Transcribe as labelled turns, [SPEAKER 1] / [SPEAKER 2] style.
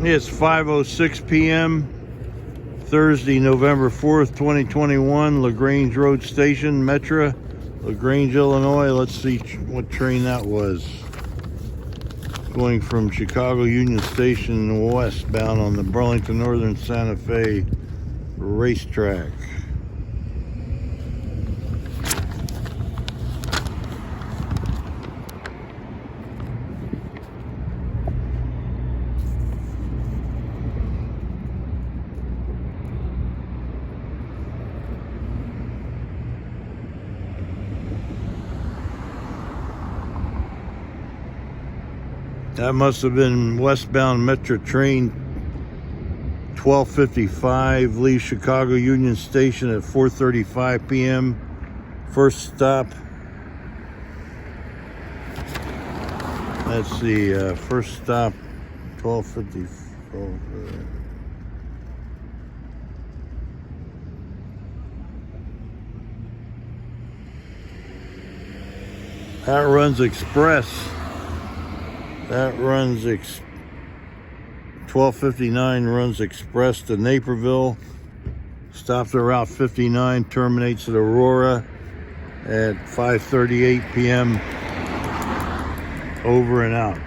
[SPEAKER 1] It's 5:06 p.m. Thursday, November 4th, 2021. LaGrange Road Station, Metra, LaGrange, Illinois. Let's see what train that was. Going from Chicago Union Station westbound on the Burlington Northern Santa Fe racetrack. That must have been westbound Metra train 1255, leaves Chicago Union Station at 4:35 p.m. First stop. That's the first stop, 1254. That runs express. That runs 1259 runs express to Naperville. Stops at Route 59, terminates at Aurora at 5:38 p.m. Over and out.